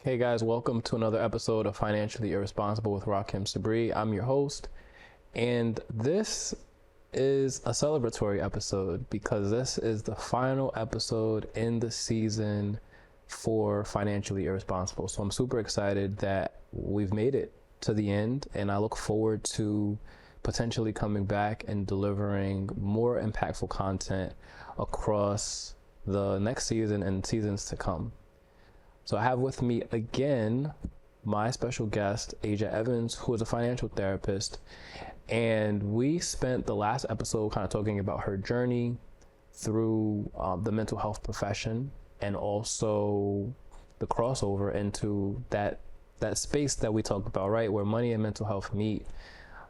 Hey guys, welcome to another episode of Financially Irresponsible with Rakim Sabri. I'm your host, and this is a celebratory episode because this is the final episode in the season for Financially Irresponsible. So I'm super excited that we've made it to the end, and I look forward to potentially coming back and delivering more impactful content across the next season and seasons to come. So I have with me again my special guest, Aja Evans, who is a financial therapist. And we spent the last episode kind of talking about her journey through the mental health profession and also the crossover into that space that we talked about, right? Where money and mental health meet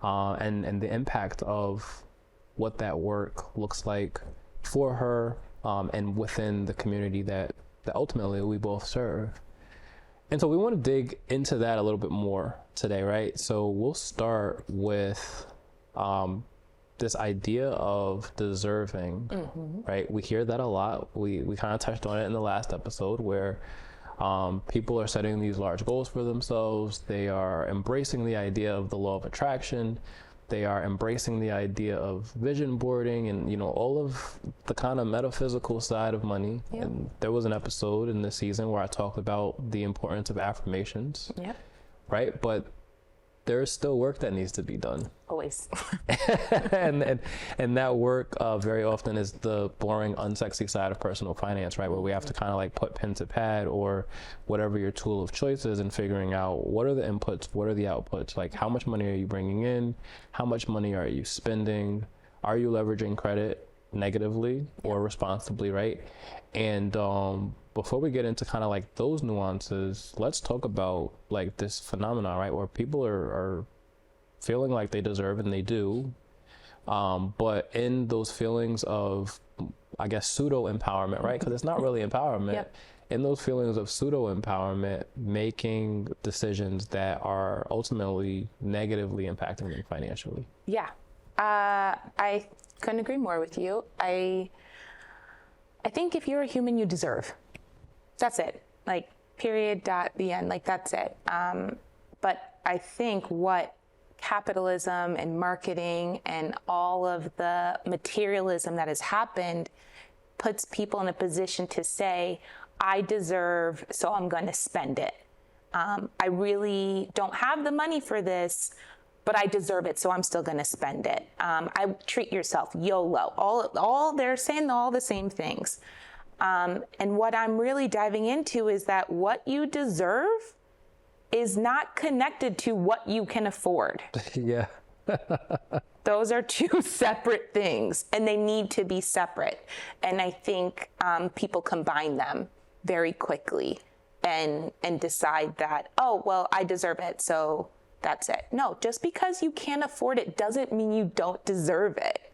and the impact of what that work looks like for her and within the community that ultimately we both serve. And so we want to dig into that a little bit more today, right? So we'll start with this idea of deserving, right? We hear that a lot. We kind of touched on it in the last episode where people are setting these large goals for themselves. They are embracing the idea of the law of attraction. They are embracing the idea of vision boarding and, you know, all of the kind of metaphysical side of money. Yep. And there was an episode in this season where I talked about the importance of affirmations. Yep. Right? But there's still work that needs to be done. Always. and that work very often is the boring, unsexy side of personal finance, right? Where we have to kind of like put pen to pad or whatever your tool of choice is and figuring out what are the inputs, what are the outputs, like how much money are you bringing in, how much money are you spending, are you leveraging credit negatively or responsibly, right? And before we get into kind of like those nuances, let's talk about like this phenomenon, right? Where people are feeling like they deserve, and they do. But in those feelings of, I guess, pseudo empowerment, right? Because it's not really empowerment. Yep. In those feelings of pseudo empowerment, making decisions that are ultimately negatively impacting them financially. Yeah. I couldn't agree more with you. I think if you're a human, you deserve. That's it. Like, period, dot, the end. Like, that's it. But I think what capitalism and marketing and all of the materialism that has happened puts people in a position to say, I deserve, so I'm going to spend it. I really don't have the money for this, but I deserve it, so I'm still going to spend it. I treat yourself, YOLO. All they're saying all the same things. And what I'm really diving into is that what you deserve is not connected to what you can afford. Yeah. Those are two separate things, and they need to be separate. And I think people combine them very quickly and decide that, oh, well, I deserve it, so that's it. No, just because you can't afford it doesn't mean you don't deserve it.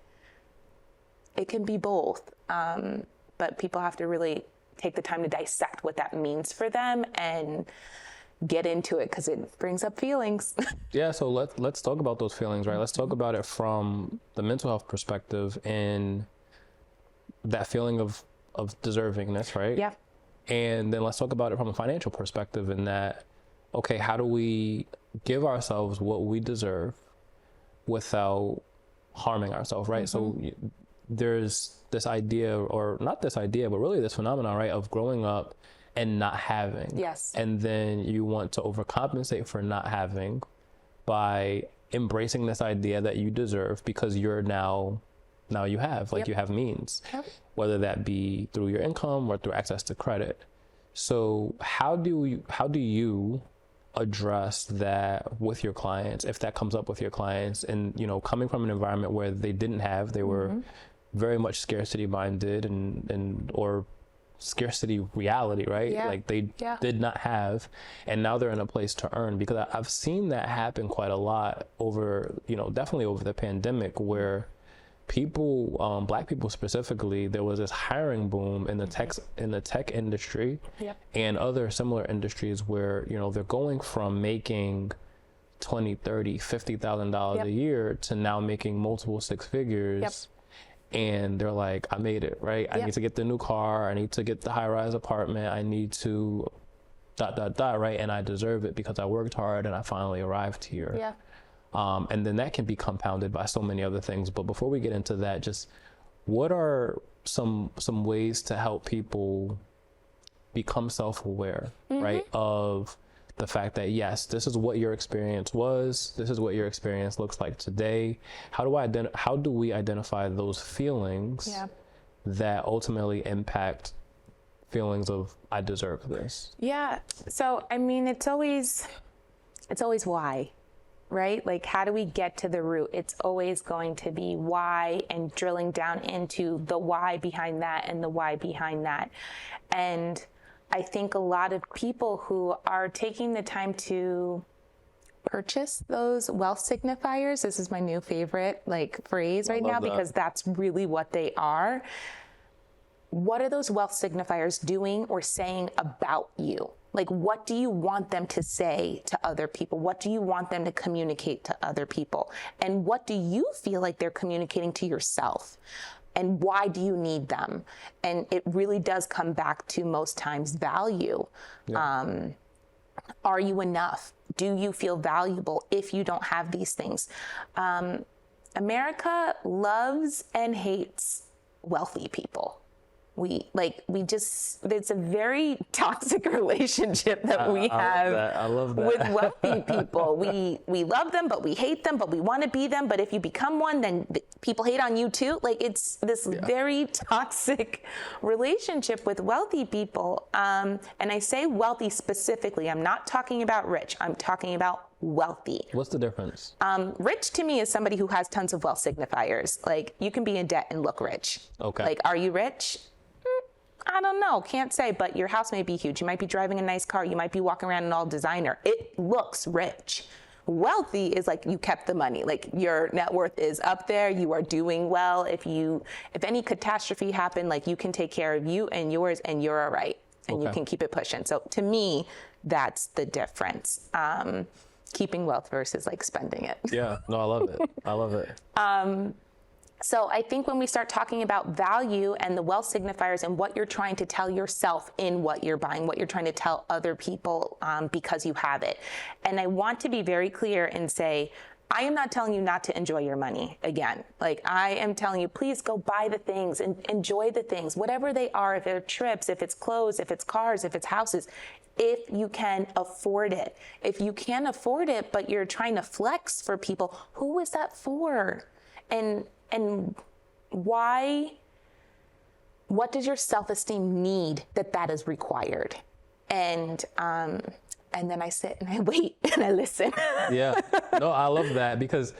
It can be both. But people have to really take the time to dissect what that means for them and get into it because it brings up feelings. Yeah, so let's talk about those feelings, right? Let's talk about it from the mental health perspective and that feeling of deservingness, right? Yeah. And then let's talk about it from a financial perspective in that, okay, how do we give ourselves what we deserve without harming ourselves, right? So there's this idea, or not this idea, but really this phenomenon, right, of growing up and not having. Yes. And then you want to overcompensate for not having by embracing this idea that you deserve because you're now you have, like, you have means, whether that be through your income or through access to credit. So how do you address that with your clients, if that comes up with your clients, and, you know, coming from an environment where they didn't have, they were very much scarcity minded and or scarcity reality, right? Yeah. Like they did not have, and now they're in a place to earn. Because I've seen that happen quite a lot over, you know, definitely over the pandemic, where people, Black people specifically, there was this hiring boom in the tech industry and other similar industries where, you know, they're going from making $20,000, $30,000, $50,000 a year to now making multiple six figures. And they're like, I made it, right? I need to get the new car. I need to get the high-rise apartment. I need to right? And I deserve it because I worked hard and I finally arrived here. Yeah. And then that can be compounded by so many other things. But before we get into that, just what are some ways to help people become self-aware, right? Of the fact that, yes, this is what your experience was. This is what your experience looks like today. How do we identify those feelings that ultimately impact feelings of I deserve this? Yeah. So, I mean, it's always why, right? Like, how do we get to the root? It's always going to be why, and drilling down into the why behind that and the why behind that. And I think a lot of people who are taking the time to purchase those wealth signifiers, this is my new favorite phrase right now, because that's really what they are. What are those wealth signifiers doing or saying about you? Like, what do you want them to say to other people? What do you want them to communicate to other people? And what do you feel like they're communicating to yourself? And why do you need them? And it really does come back to, most times, value. Yeah. Are you enough? Do you feel valuable if you don't have these things? America loves and hates wealthy people. It's a very toxic relationship that we have I love that. with wealthy people. We love them, but we hate them, but we want to be them. But if you become one, then people hate on you too. Like, it's this very toxic relationship with wealthy people. And I say wealthy specifically. I'm not talking about rich. I'm talking about wealthy. What's the difference? Rich to me is somebody who has tons of wealth signifiers. Like, you can be in debt and look rich. Okay. Like, are you rich? I don't know, can't say, but your house may be huge. You might be driving a nice car. You might be walking around in all designer. It looks rich. Wealthy is like, you kept the money. Like, your net worth is up there. You are doing well. If any catastrophe happened, like, you can take care of you and yours, and you're all right. And you can keep it pushing. So to me, that's the difference. Keeping wealth versus like spending it. Yeah, no, I love it. I love it. So I think when we start talking about value and the wealth signifiers and what you're trying to tell yourself in what you're buying, what you're trying to tell other people because you have it. And I want to be very clear and say, I am not telling you not to enjoy your money again. Like, I am telling you, please go buy the things and enjoy the things, whatever they are, if they're trips, if it's clothes, if it's cars, if it's houses, if you can afford it. If you can't afford it, but you're trying to flex for people, who is that for? And why, what does your self-esteem need that is required? And then I sit and I wait and I listen. Yeah, no, I love that, because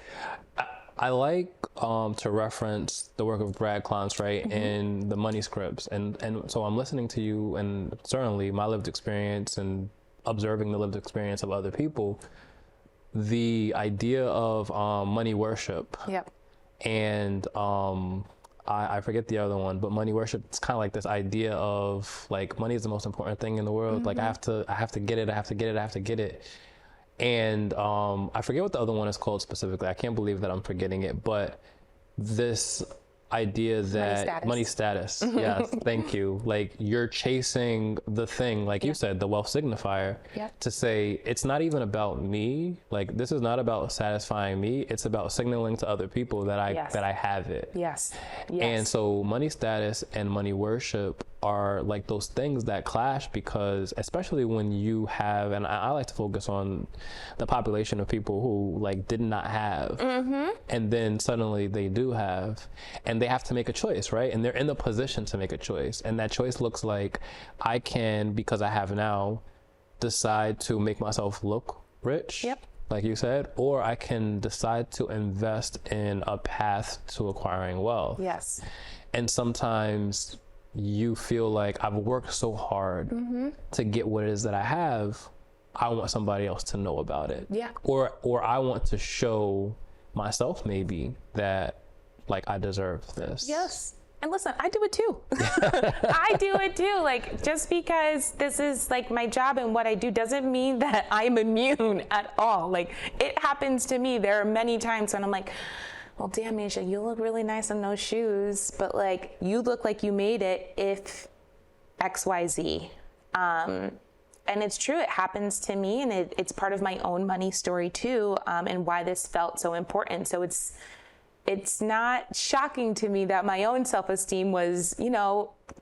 I like to reference the work of Brad Klontz, right, in the money scripts. And so I'm listening to you, and certainly my lived experience and observing the lived experience of other people, the idea of money worship. Yep. And I forget the other one, but money worship, it's kind of like this idea of like, money is the most important thing in the world. Like, I have to get it. And I forget what the other one is called specifically. I can't believe that I'm forgetting it, but this idea that money status. Yes, thank you. Like, you're chasing the thing, like you said, the wealth signifier, to say it's not even about me. Like, this is not about satisfying me. It's about signaling to other people that I have it. Yes. And so money status and money worship are like those things that clash, because especially when you have, and I like to focus on the population of people who like did not have, and then suddenly they do have, and they have to make a choice, right? And they're in the position to make a choice, and that choice looks like, I can, because I have now, decide to make myself look rich, like you said, or I can decide to invest in a path to acquiring wealth. Yes. And sometimes you feel like, I've worked so hard to get what it is that I have. I want somebody else to know about it. Yeah. Or I want to show myself maybe that like I deserve this. Yes. And listen, I do it too. I do it too. Like, just because this is like my job and what I do doesn't mean that I'm immune at all. Like, it happens to me. There are many times when I'm like, well, damn, Asia, you look really nice in those shoes, but like, you look like you made it if X, Y, Z. and it's true, it happens to me, and it's part of my own money story too, and why this felt so important. So it's not shocking to me that my own self-esteem was,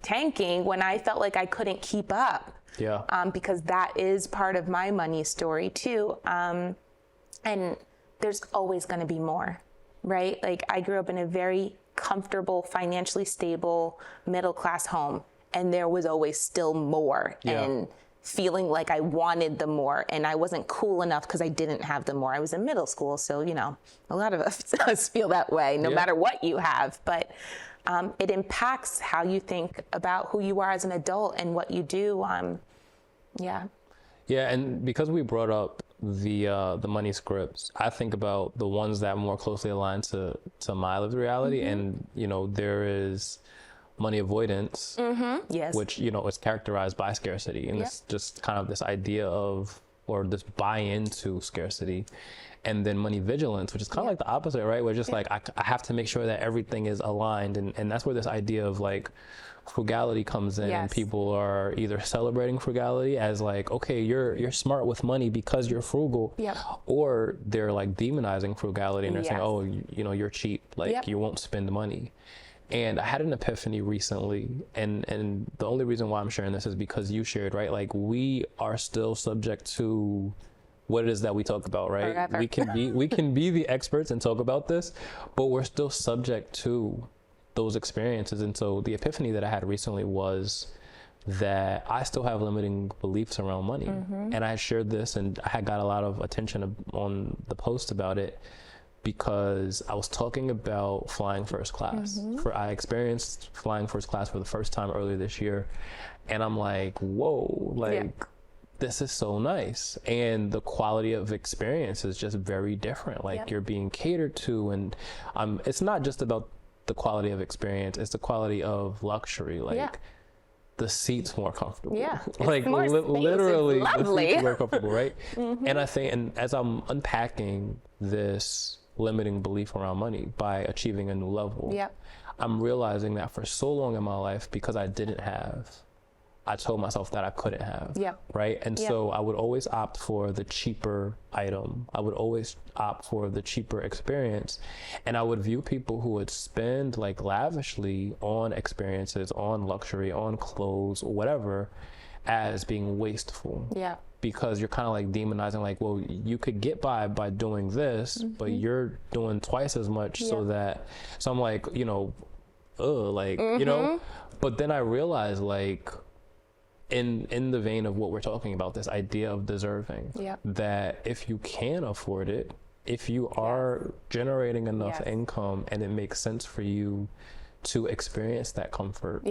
tanking when I felt like I couldn't keep up. Yeah. Because that is part of my money story too. And there's always going to be more, right? Like, I grew up in a very comfortable, financially stable, middle-class home, and there was always still more. Yeah. And feeling like I wanted the more, and I wasn't cool enough because I didn't have the more. I was in middle school, so a lot of us feel that way, no matter what you have. But it impacts how you think about who you are as an adult and what you do. Yeah, and because we brought up the money scripts, I think about the ones that more closely align to my lived reality, and there is money avoidance, yes, which is characterized by scarcity, and it's just kind of this idea of, or this buy into scarcity. And then money vigilance, which is kind of like the opposite, right? Where just like I have to make sure that everything is aligned, and that's where this idea of like frugality comes in. And people are either celebrating frugality as like, okay, you're smart with money because you're frugal, or they're like demonizing frugality, and they're saying, oh, you're cheap, like you won't spend money. And I had an epiphany recently, and the only reason why I'm sharing this is because you shared, right? Like, we are still subject to what it is that we talk about, right? Forever. We can be the experts and talk about this, but we're still subject to those experiences. And so the epiphany that I had recently was that I still have limiting beliefs around money. And I shared this, and I had got a lot of attention on the post about it, because I was talking about flying first class. I experienced flying first class for the first time earlier this year, and I'm like, whoa, like this is so nice. And the quality of experience is just very different. Like, you're being catered to, and it's not just about the quality of experience, it's the quality of luxury. Like, the seat's more comfortable. Like, literally, the seat's more comfortable, right? And I think, and as I'm unpacking this limiting belief around money by achieving a new level, I'm realizing that for so long in my life, because I didn't have, I told myself that I couldn't have, right? And so I would always opt for the cheaper item. I would always opt for the cheaper experience. And I would view people who would spend like lavishly on experiences, on luxury, on clothes, or whatever, as being wasteful. Because you're kind of like demonizing, like, well, you could get by doing this, but you're doing twice as much. So I'm like, but then I realized, like, in the vein of what we're talking about, this idea of deserving, that if you can afford it, if you are generating enough income and it makes sense for you to experience that comfort,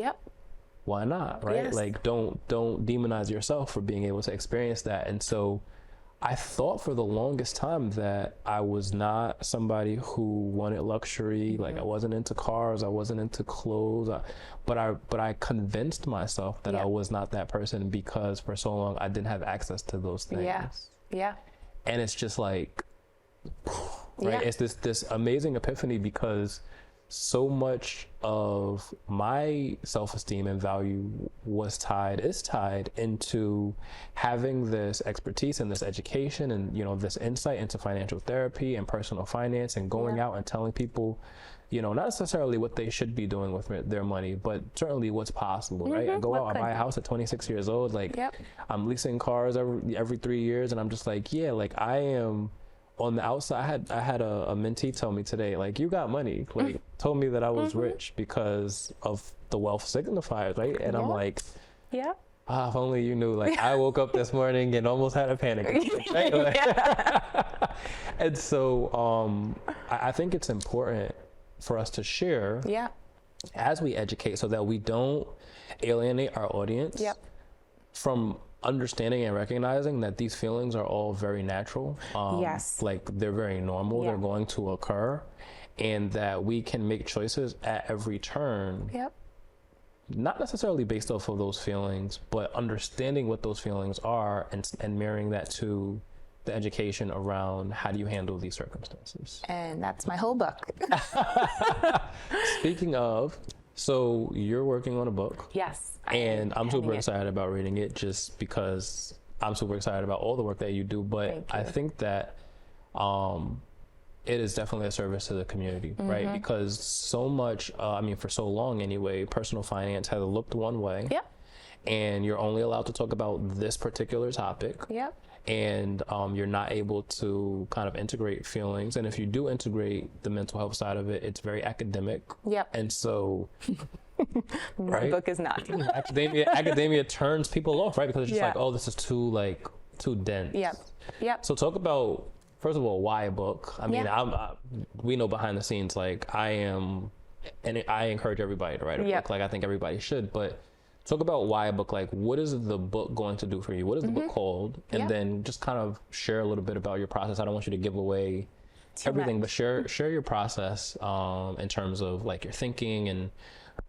why not, right? Like, don't demonize yourself for being able to experience that. And so I thought for the longest time that I was not somebody who wanted luxury. Like, I wasn't into cars, I wasn't into clothes, but I convinced myself that I was not that person, because for so long I didn't have access to those things. And it's just like, right? It's this amazing epiphany, because so much of my self-esteem and value is tied into having this expertise and this education and, this insight into financial therapy and personal finance, and going out and telling people, not necessarily what they should be doing with their money, but certainly what's possible, right? I go out, I buy a house at 26 years old, like, I'm leasing cars every 3 years, and I'm just like, like, I am on the outside. I had a mentee tell me today, like, you got money, like, told me that I was rich because of the wealth signifiers, right? And I'm like, if only you knew. Like, I woke up this morning and almost had a panic attack, right? Like, and so I think it's important for us to share as we educate, so that we don't alienate our audience from understanding and recognizing that these feelings are all very natural. Like, they're very normal. They're going to occur, and that we can make choices at every turn. Not necessarily based off of those feelings, but understanding what those feelings are, and marrying that to the education around how do you handle these circumstances. And that's my whole book. Speaking of, so you're working on a book. Yes. And I'm super excited about reading it, just because I'm super excited about all the work that you do, but I think that it is definitely a service to the community, right? Because so much, for so long anyway, personal finance has looked one way. Yep. And you're only allowed to talk about this particular topic. Yep. And you're not able to kind of integrate feelings. And if you do integrate the mental health side of it, it's very academic. Yep. And so, my book is not. academia turns people off, right? Because it's just like, oh, this is too dense. Yep. Yep. So talk about, first of all, why a book? I mean, we know behind the scenes, like I encourage everybody to write a book. Like I think everybody should, but talk about why a book. Like, what is the book going to do for you? What is the book called? And then just kind of share a little bit about your process. I don't want you to give away everything, but share your process in terms of like your thinking and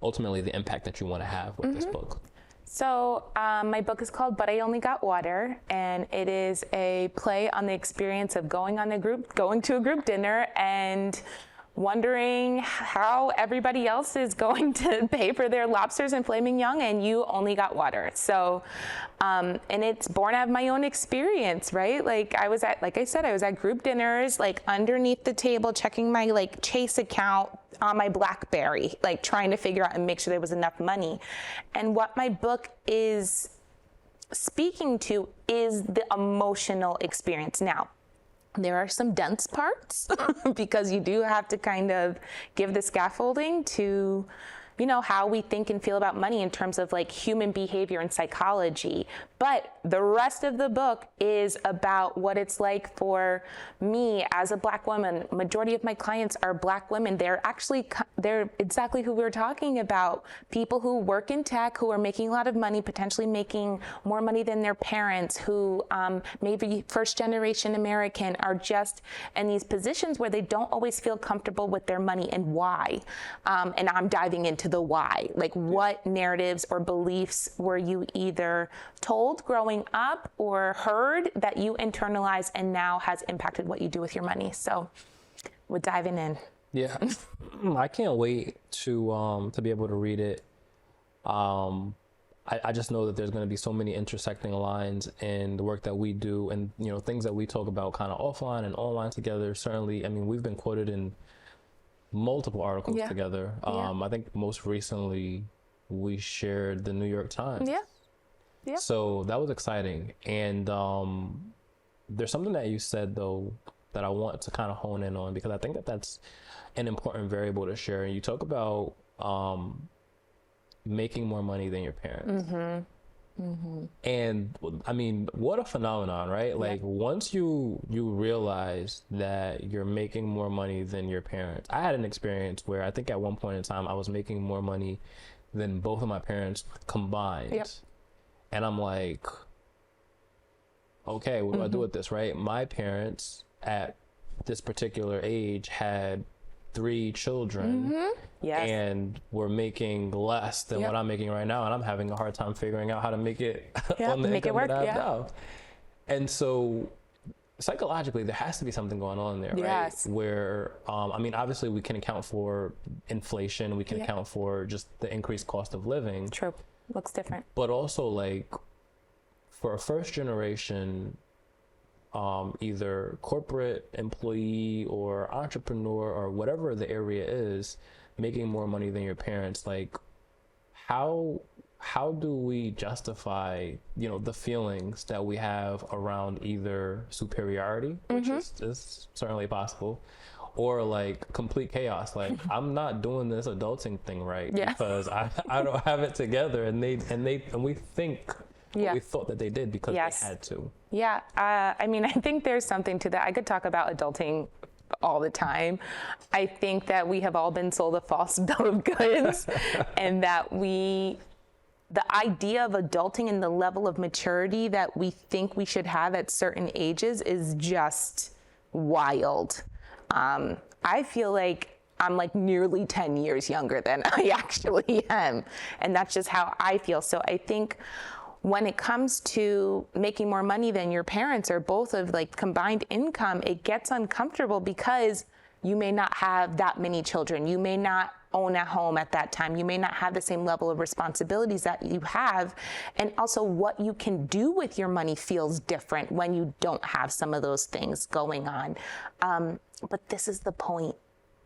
ultimately the impact that you want to have with this book. So my book is called But I Only Got Water, and it is a play on the experience of going to a group dinner and wondering how everybody else is going to pay for their lobsters and filet mignon and you only got water. So, and it's born out of my own experience, right? Like I was at group dinners, like underneath the table, checking my like Chase account on my BlackBerry, like trying to figure out and make sure there was enough money. And what my book is speaking to is the emotional experience. Now, there are some dense parts because you do have to kind of give the scaffolding to, how we think and feel about money in terms of like human behavior and psychology. But the rest of the book is about what it's like for me as a Black woman. Majority of my clients are Black women. They're exactly who we're talking about. People who work in tech, who are making a lot of money, potentially making more money than their parents, who maybe first generation American, are just in these positions where they don't always feel comfortable with their money and why. And I'm diving into the why. Like, what narratives or beliefs were you either told growing up or heard that you internalized and now has impacted what you do with your money? So we're diving in. Yeah. I can't wait to be able to read it. I just know that there's going to be so many intersecting lines in the work that we do and, things that we talk about kind of offline and online together. Certainly, we've been quoted in multiple articles together. I think most recently we shared the New York Times. Yeah. So that was exciting. And there's something that you said, though, that I want to kind of hone in on, because I think that that's an important variable to share. And you talk about making more money than your parents. And what a phenomenon, right? Like, once you realize that you're making more money than your parents. I had an experience where I think at one point in time I was making more money than both of my parents combined. And I'm like, okay, what do I do with this, right? My parents at this particular age had 3 children and were making less than what I'm making right now. And I'm having a hard time figuring out how to make it on the income that I have now. And so psychologically, there has to be something going on there, right? Where, obviously we can account for inflation. We can account for just the increased cost of living. True. Looks different. But also, like, for a first generation, either corporate employee or entrepreneur or whatever the area is, making more money than your parents, like, how do we justify, the feelings that we have around either superiority, which is certainly possible, or like complete chaos? Like, I'm not doing this adulting thing right because I don't have it together, and we think we thought that they did because they had to. I think there's something to that. I could talk about adulting all the time. I think that we have all been sold a false bill of goods and that the idea of adulting and the level of maturity that we think we should have at certain ages is just wild. I feel like I'm like nearly 10 years younger than I actually am. And that's just how I feel. So I think when it comes to making more money than your parents or both of like combined income, it gets uncomfortable because you may not have that many children. You may not own a home at that time. You may not have the same level of responsibilities that you have. And also what you can do with your money feels different when you don't have some of those things going on. But this is the point,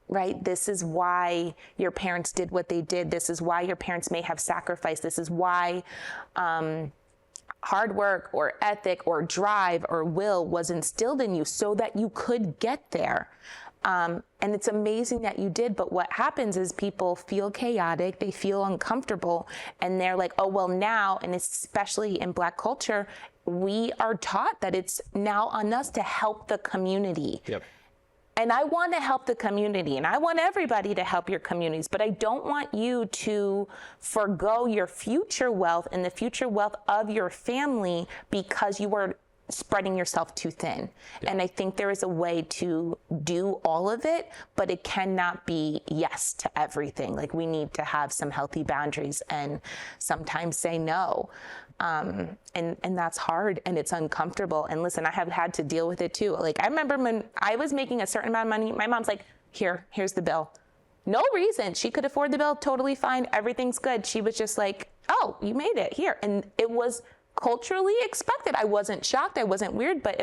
right? This is why your parents did what they did. This is why your parents may have sacrificed. This is why hard work or ethic or drive or will was instilled in you so that you could get there. And it's amazing that you did, but what happens is people feel chaotic, they feel uncomfortable, and they're like, oh, well now, and especially in Black culture, we are taught that it's now on us to help the community. Yep. And I want to help the community, and I want everybody to help your communities, but I don't want you to forgo your future wealth and the future wealth of your family because you are spreading yourself too thin. Yeah. And I think there is a way to do all of it, but it cannot be yes to everything. Like, we need to have some healthy boundaries and sometimes say no. And that's hard and it's uncomfortable. And listen, I have had to deal with it too. Like, I remember when I was making a certain amount of money, my mom's like, here's the bill. No reason. She could afford the bill, totally fine. Everything's good. She was just like, oh, you made it here. And it was culturally expected. I wasn't shocked. I wasn't weird. But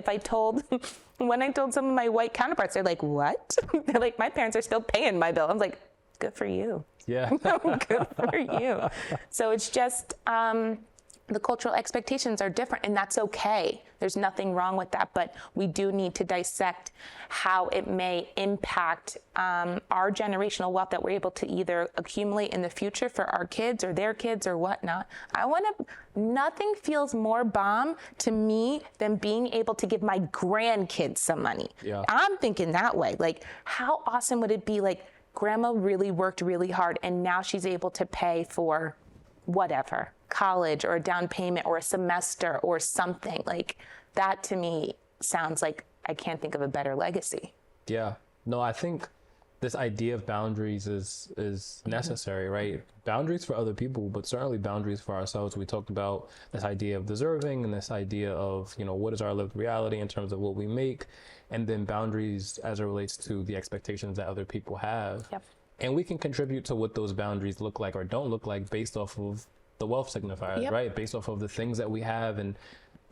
when I told some of my white counterparts, they're like, what? They're like, my parents are still paying my bill. I'm like, good for you. Yeah. Good for you. So it's just, the cultural expectations are different, and that's okay. There's nothing wrong with that, but we do need to dissect how it may impact our generational wealth that we're able to either accumulate in the future for our kids or their kids or whatnot. Nothing feels more bomb to me than being able to give my grandkids some money. Yeah. I'm thinking that way. Like, how awesome would it be? Like, grandma really worked really hard, and now she's able to pay for whatever, college or a down payment or a semester or something. Like, that to me sounds like I can't think of a better legacy. Yeah. No, I think this idea of boundaries is necessary, right? Boundaries for other people, but certainly boundaries for ourselves. We talked about this idea of deserving and this idea of, what is our lived reality in terms of what we make, and then boundaries as it relates to the expectations that other people have. Yep. And we can contribute to what those boundaries look like or don't look like based off of the wealth signifiers, yep. Right? Based off of the things that we have. And,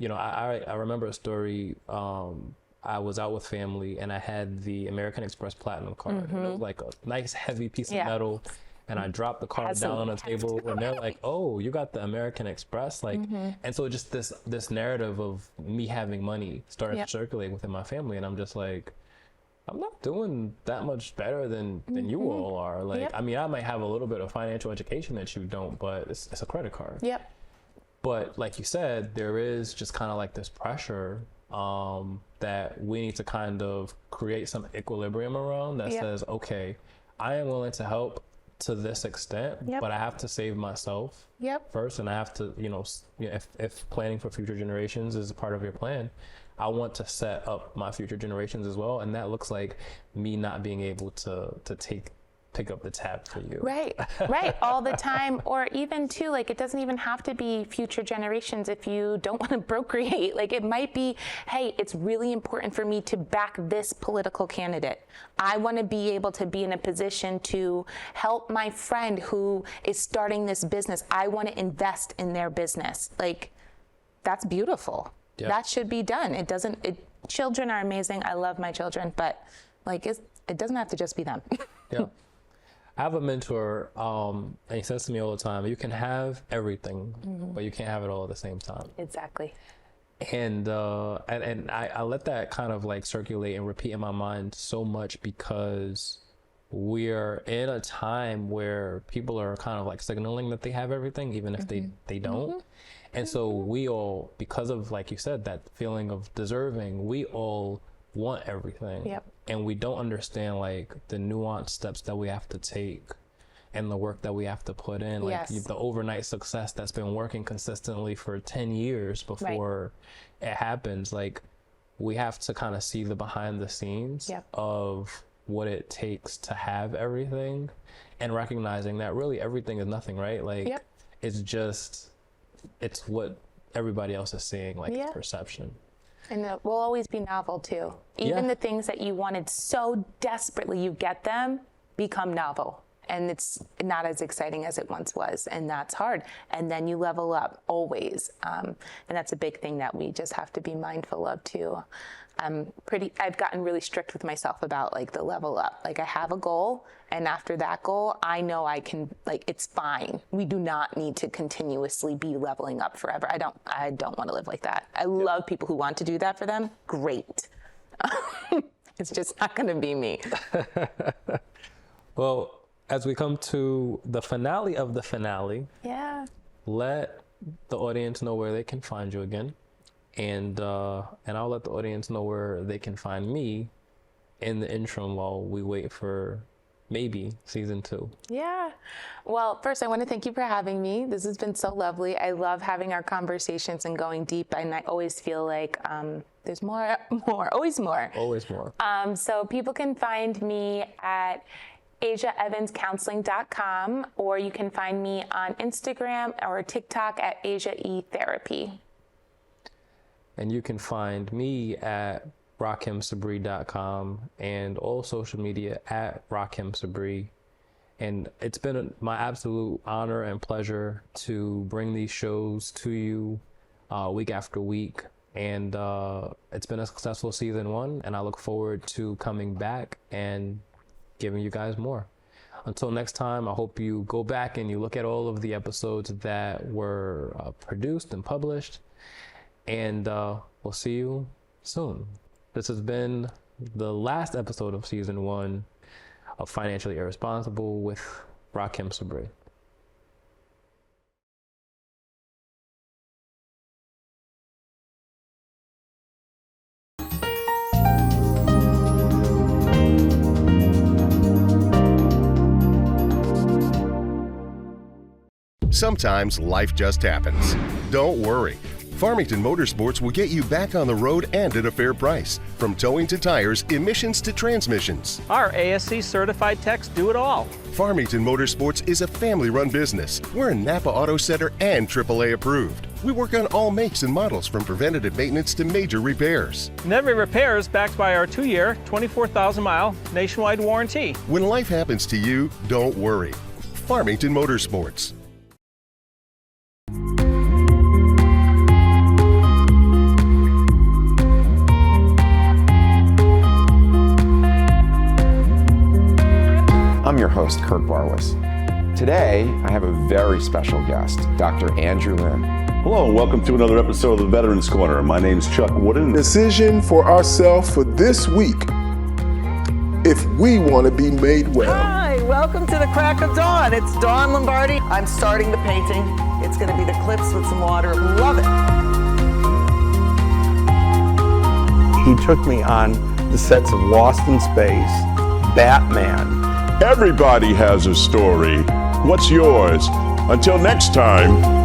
I remember a story. I was out with family and I had the American Express Platinum card. Mm-hmm. It was like a nice heavy piece of metal. And I dropped the card down on the table and they're like, oh, you got the American Express? Like, mm-hmm. And so just this narrative of me having money started to circulate within my family. And I'm just like, I'm not doing that much better than you all are. Like, I mean, I might have a little bit of financial education that you don't, but it's a credit card. Yep. But like you said, there is just kind of like this pressure that we need to kind of create some equilibrium around that says, okay, I am willing to help to this extent, but I have to save myself first. And I have to, if planning for future generations is a part of your plan, I want to set up my future generations as well. And that looks like me not being able to pick up the tab for you. Right, all the time. Or even too, like, it doesn't even have to be future generations if you don't want to procreate. Like, it might be, hey, it's really important for me to back this political candidate. I want to be able to be in a position to help my friend who is starting this business. I want to invest in their business. Like, that's beautiful. Yep. That should be done. Children are amazing. I love my children, but like, it doesn't have to just be them. Yeah. I have a mentor, and he says to me all the time, you can have everything, but you can't have it all at the same time. Exactly. And I let that kind of like circulate and repeat in my mind so much because we're in a time where people are kind of like signaling that they have everything, even if they don't. And so we all, because of, like you said, that feeling of deserving, we all want everything. Yep. And we don't understand like the nuanced steps that we have to take and the work that we have to put in. Like the overnight success that's been working consistently for 10 years before it happens. Like, we have to kind of see the behind the scenes of what it takes to have everything and recognizing that really everything is nothing, right? Like, it's what everybody else is seeing, like perception. And it will always be novel too. Even the things that you wanted so desperately, you get them, become novel. and it's not as exciting as it once was, and that's hard. And then you level up always, and that's a big thing that we just have to be mindful of too. I've gotten really strict with myself about like the level up. Like I have a goal, and after that goal, I know I can, like, it's fine. We do not need to continuously be leveling up forever. I don't want to live like that. I love people who want to do that for them. Great. It's just not going to be me. Well, as we come to the finale of the finale, let the audience know where they can find you again. And I'll let the audience know where they can find me in the interim while we wait for maybe season 2. Yeah. Well, first, I want to thank you for having me. This has been so lovely. I love having our conversations and going deep, and I always feel like there's always more. Always more. So people can find me at asiaevanscounseling.com, or you can find me on Instagram or TikTok at AsiaETherapy. And you can find me at RakimSabri.com and all social media at RakimSabri. And it's been my absolute honor and pleasure to bring these shows to you week after week. And it's been a successful season 1, and I look forward to coming back and giving you guys more. Until next time, I hope you go back and you look at all of the episodes that were produced and published. And we'll see you soon. This has been the last episode of season 1 of Financially Irresponsible with Rakim Sabri. Sometimes life just happens. Don't worry. Farmington Motorsports will get you back on the road and at a fair price. From towing to tires, emissions to transmissions. Our ASC certified techs do it all. Farmington Motorsports is a family-run business. We're a Napa Auto Center and AAA approved. We work on all makes and models, from preventative maintenance to major repairs. And every repair is backed by our 2-year, 24,000-mile nationwide warranty. When life happens to you, don't worry. Farmington Motorsports. I'm your host, Kurt Barwis. Today, I have a very special guest, Dr. Andrew Lin. Hello, and welcome to another episode of the Veterans Corner. My name's Chuck Wooden. Decision for ourselves for this week, if we want to be made well. Hi, welcome to the crack of dawn. It's Dawn Lombardi. I'm starting the painting. It's going to be the clips with some water. Love it. He took me on the sets of Lost in Space, Batman. Everybody has a story. What's yours? Until next time.